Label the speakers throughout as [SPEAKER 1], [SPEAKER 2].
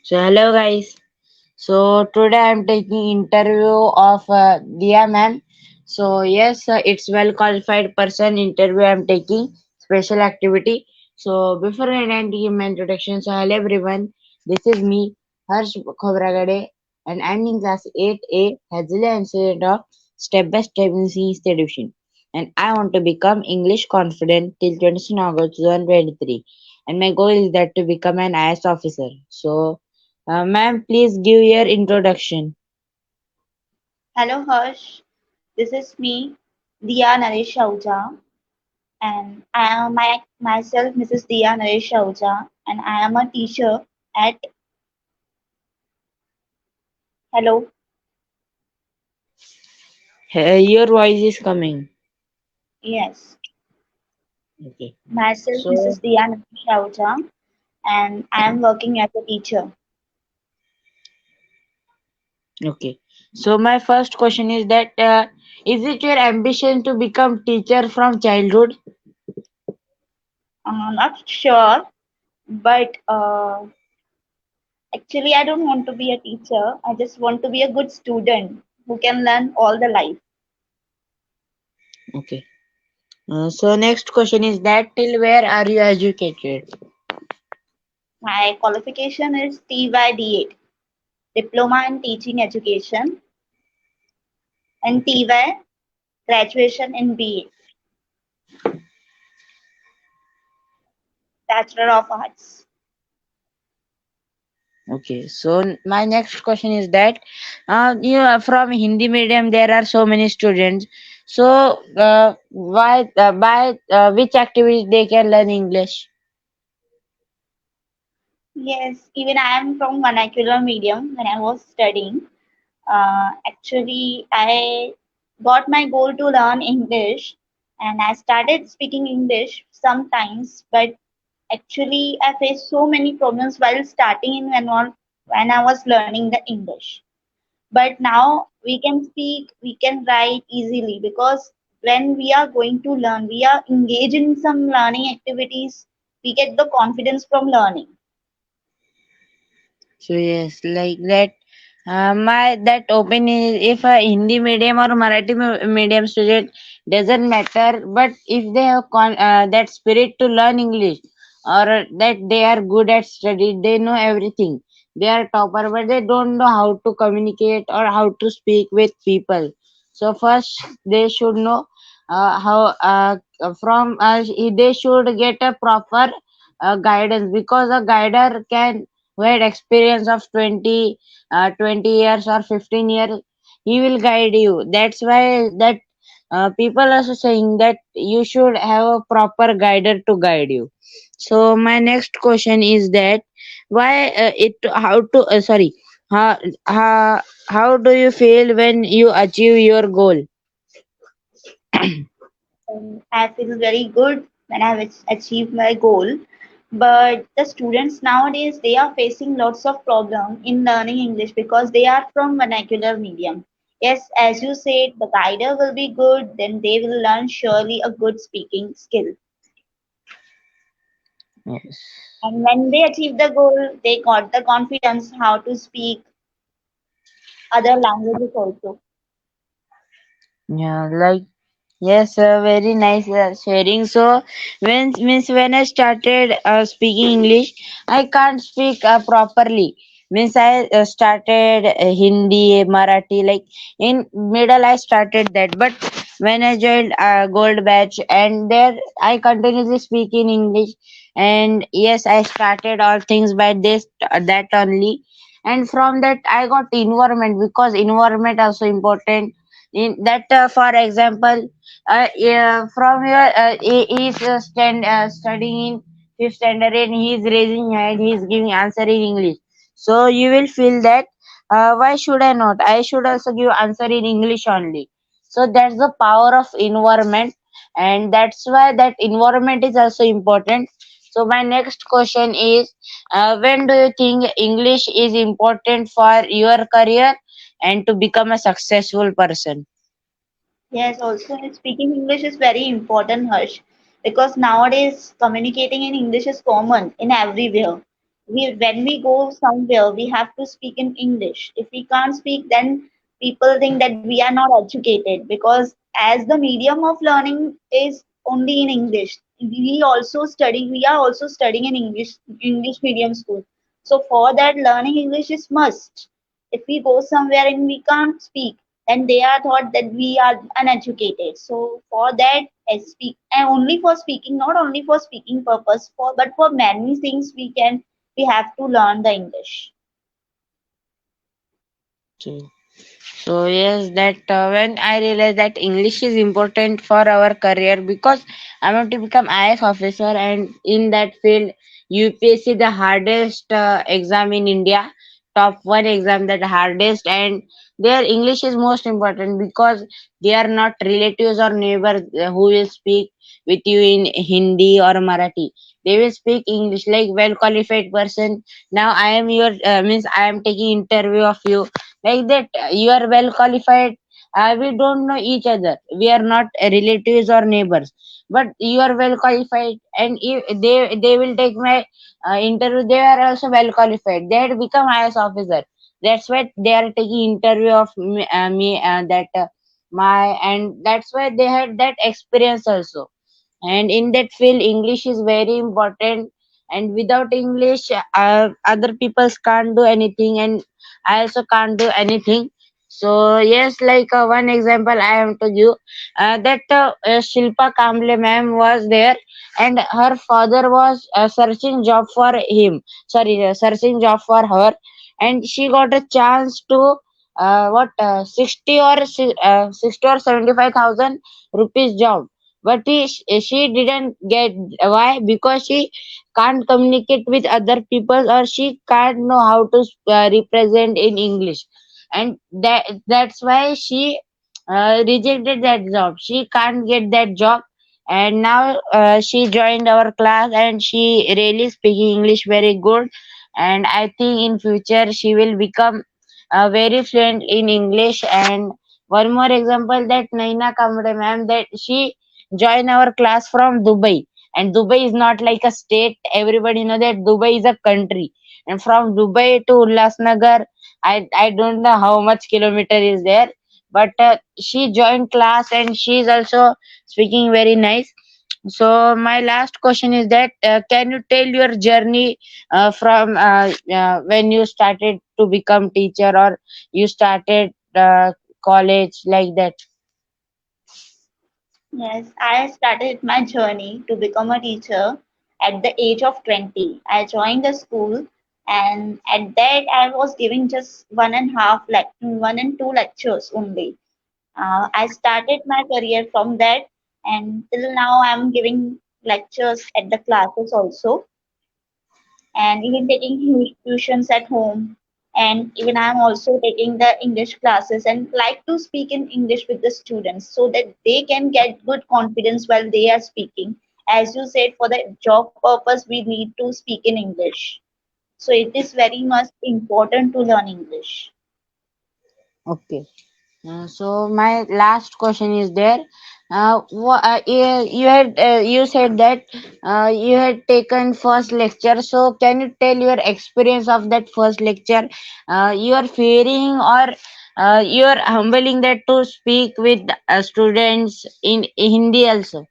[SPEAKER 1] So hello guys. So today I'm taking interview of Diya ma'am. So yes, it's well qualified person interview I'm taking special activity. So before I give my introduction, so hello everyone. This is me, Harsh Khobragade, and I'm in class 8A, Hazila Institute of Step by Step in C Division. And I want to become English confident till 22 August 2023. And my goal is that to become an IS officer. So ma'am, please give your introduction.
[SPEAKER 2] Hello Harsh, this is me, Diya Naresh Ahuja, and I am myself Mrs. Diya Naresh Ahuja, and I am a teacher at Hello,
[SPEAKER 1] Your voice is coming.
[SPEAKER 2] yes,
[SPEAKER 1] Okay.
[SPEAKER 2] myself
[SPEAKER 1] So,
[SPEAKER 2] Mrs. Diya Naresh Ahuja, and I am working as a teacher.
[SPEAKER 1] okay. So, my first question is that is it your ambition to become teacher from childhood?
[SPEAKER 2] Not sure, but actually I don't want to be a teacher. I just want to be a good student who can learn all the life.
[SPEAKER 1] Okay. So, next question is that till where are you educated?
[SPEAKER 2] My qualification is TY 8 Diploma in Teaching Education, and TY graduation in BA, Bachelor of Arts.
[SPEAKER 1] Okay. So, my next question is that you are from Hindi medium, there are so many students. So, why by which activities they can learn English?
[SPEAKER 2] Yes, even I am from vernacular medium when I was studying. Actually, I got my goal to learn English and I started speaking English sometimes, but actually, I faced so many problems while starting in when I was learning the English. But now we can speak, we can write easily because when we are going to learn, we are engaged in some learning activities, we get the confidence from learning.
[SPEAKER 1] So yes, like that. My that opinion is if a Hindi medium or Marathi medium student doesn't matter, but if they have that spirit to learn English or that they are good at study, they know everything. They are topper, but they don't know how to communicate or how to speak with people. So first they should know how from they should get a proper guidance because a guider can who had experience of 20 years or 15 years, he will guide you. That's why that people also saying that you should have a proper guider to guide you. So my next question is that why it how to sorry how, how how do you feel when you achieve your goal?
[SPEAKER 2] I feel very good when I've achieved my goal. But the students nowadays they are facing lots of problem in learning English because they are from vernacular medium. Yes, as you said, the guider will be good, then they will learn surely a good speaking skill.
[SPEAKER 1] Yes.
[SPEAKER 2] And when they achieve the goal, they got the confidence how to speak other languages also.
[SPEAKER 1] Yeah, like yes, very nice sharing. So when I started speaking English, I can't speak properly. Means I started Hindi, Marathi. Like in middle, I started that. But when I joined Gold Batch, and there I continuously speak in English. And yes, I started all things by this that only. And from that, I got environment because environment also important in that for example yeah, from your he is studying in fifth standard and he is raising hand, he is giving answer in English, so you will feel that why should I not, I should also give answer in English only. So that's the power of environment, and that's why that environment is also important. So my next question is when do you think English is important for your career and to become a successful person?
[SPEAKER 2] Yes, also speaking English is very important, Harsh, because nowadays communicating in English is common in everywhere. When we go somewhere we have to speak in English. If we can't speak, then people think that we are not educated, because as the medium of learning is only in English, we are also studying in English medium school. So for that, learning English is must. If we go somewhere and we can't speak, then they are thought that we are uneducated. So for that, I speak, and only for speaking, not only for speaking purpose, but for many things we have to learn the English.
[SPEAKER 1] So, so yes, that when I realized that English is important for our career because I want to become IS officer, and in that field, UPSC the hardest exam in India, top one exam, that hardest, and their English is most important because they are not relatives or neighbors who will speak with you in Hindi or Marathi. They will speak English like well qualified person. Now I am your means I am taking interview of you like that. You are well qualified. We don't know each other, we are not relatives or neighbors, but you are well qualified, and if they will take my interview, they are also well qualified, they had become IS officer. That's why they are taking interview of me that my, and that's why they had that experience also. And in that field English is very important, and without English other people can't do anything, and I also can't do anything. So yes, like one example I have to give, that Shilpa Kamble ma'am was there, and her father was searching job for him, sorry, searching job for her, and she got a chance to 60 or 75,000 rupees job, but she didn't get. Why? Because she can't communicate with other people, or she can't know how to represent in English, and that's why she rejected that job. She can't get that job, and now she joined our class, and she really speaking English very good, and I think in future she will become very fluent in English. And one more example, that Naina Kamde ma'am, that she join our class from Dubai. And Dubai is not like a state. Everybody know that Dubai is a country. And from Dubai to Ulhasnagar, I don't know how much kilometer is there. But she joined class, and she is also speaking very nice. So my last question is that can you tell your journey from when you started to become teacher, or you started college, like that?
[SPEAKER 2] Yes, I started my journey to become a teacher at the age of 20. I joined the school, and at that I was giving just one and two lectures only. I started my career from that, and till now I'm giving lectures at the classes also, and even taking huge tuitions at home. And even I'm also taking the English classes and like to speak in English with the students so that they can get good confidence while they are speaking. As you said, for the job purpose, we need to speak in English. So it is very much important to learn English.
[SPEAKER 1] Okay. So my last question is there. You had you said that you had taken first lecture. So can you tell your experience of that first lecture? You are fearing, or you are humbling that to speak with students in Hindi also?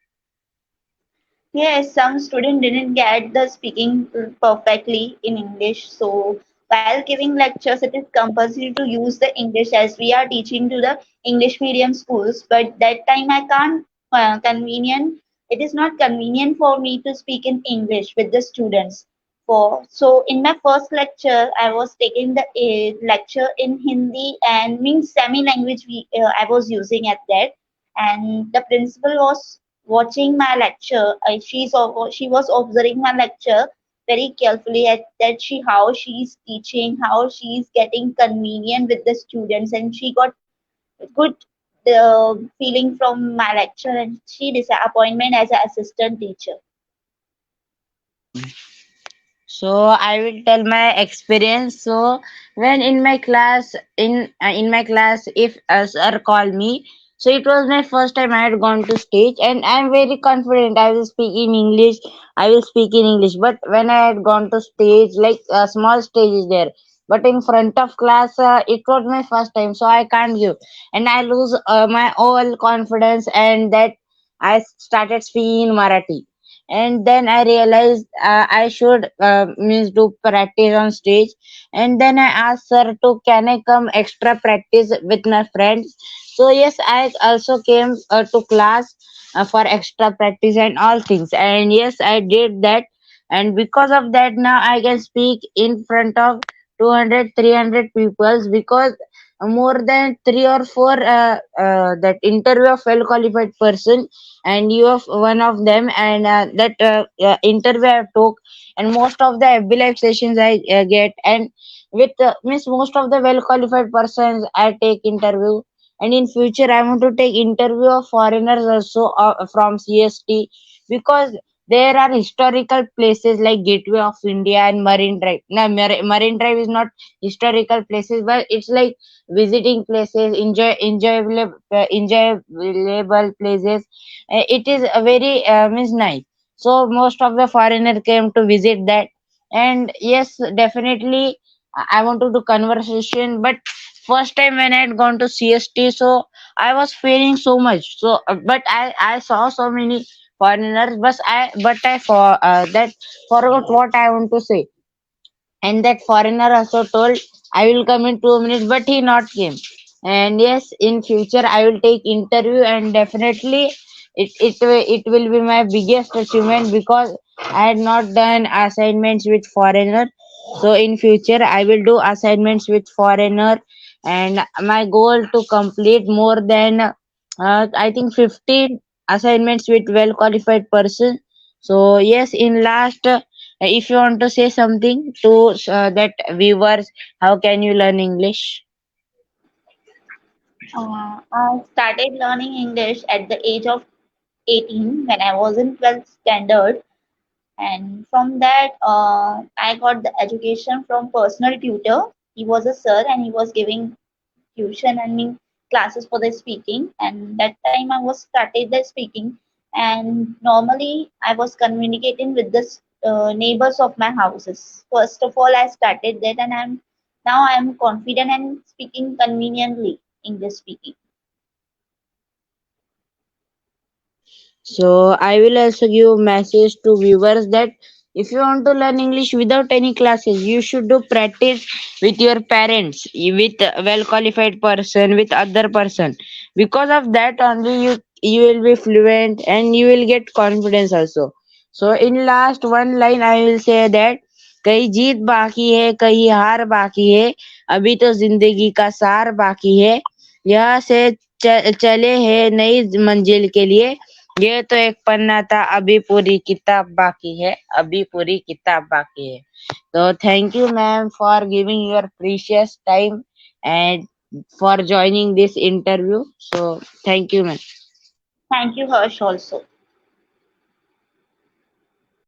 [SPEAKER 2] Yes, some student didn't get the speaking perfectly in English. So while giving lectures, it is compulsory to use the English as we are teaching to the English medium schools. But that time I can't convenient. It is not convenient for me to speak in English with the students. So in my first lecture, I was taking the lecture in Hindi and means semi language I was using at that, and the principal was watching my lecture. She was observing my lecture very carefully at that she how she's teaching, how she's getting convenient with the students, and she got good feeling from my lecture, and she decided appointment as an assistant teacher.
[SPEAKER 1] So I will tell my experience. So when in my class, in my class, if a sir call me, So it was my first time I had gone to stage, and I'm very confident I will speak in English. I will speak in English. But when I had gone to stage, like a small stage is there, but in front of class, it was my first time, so I can't give, and I lose my all confidence, and that I started speaking in Marathi. And then I realized I should means do practice on stage. And then I asked sir to can I come extra practice with my friends. So yes, I also came to class for extra practice and all things. And yes, I did that. And because of that, now I can speak in front of 200, 300 peoples, because more than three or four that interview of well qualified person, and you are one of them. And that interview I took, and most of the FB live sessions I get, and with means most of the well qualified persons I take interview. And in future I want to take interview of foreigners also from CST, because there are historical places like Gateway of India and Marine Drive. No, Marine Drive is not historical places, but it's like visiting places, enjoyable places. It is a very means nice. So most of the foreigner came to visit that. And yes, definitely I want to do conversation. But first time when I had gone to CST, so I was feeling so much. So, but I saw so many foreigners, but I for that forgot what I want to say. And that foreigner also told I will come in 2 minutes, but he not came. And yes, in future I will take interview, and definitely it will be my biggest achievement, because I had not done assignments with foreigner. So in future I will do assignments with foreigner, and my goal to complete more than I think 15 assignments with well qualified person. So yes, in last, if you want to say something to that viewers, how can you learn English?
[SPEAKER 2] I started learning English at the age of 18 when I was in 12th standard, and from that I got the education from personal tutor. He was a sir and he was giving tuition and me classes for the speaking, and that time I was started the speaking. And normally I was communicating with the neighbors of my houses. First of all I started that, and I'm confident and speaking conveniently English speaking.
[SPEAKER 1] So I will also give a message to viewers that if you want to learn English without any classes, you should do practice with your parents, with a well qualified person, with other person. Because of that only you will be fluent, and you will get confidence also. So in last one line I will say that कहीं जीत बाकी है, कहीं हार बाकी है, अभी तो जिंदगी का सार बाकी है, यहाँ से चले हैं नई मंजिल के लिए, ये तो एक पन्ना था, अभी पूरी किताब बाकी है, अभी पूरी किताब बाकी है. So thank you ma'am for giving your precious time and for joining this interview. So thank you ma'am.
[SPEAKER 2] Thank you, Harsh, also.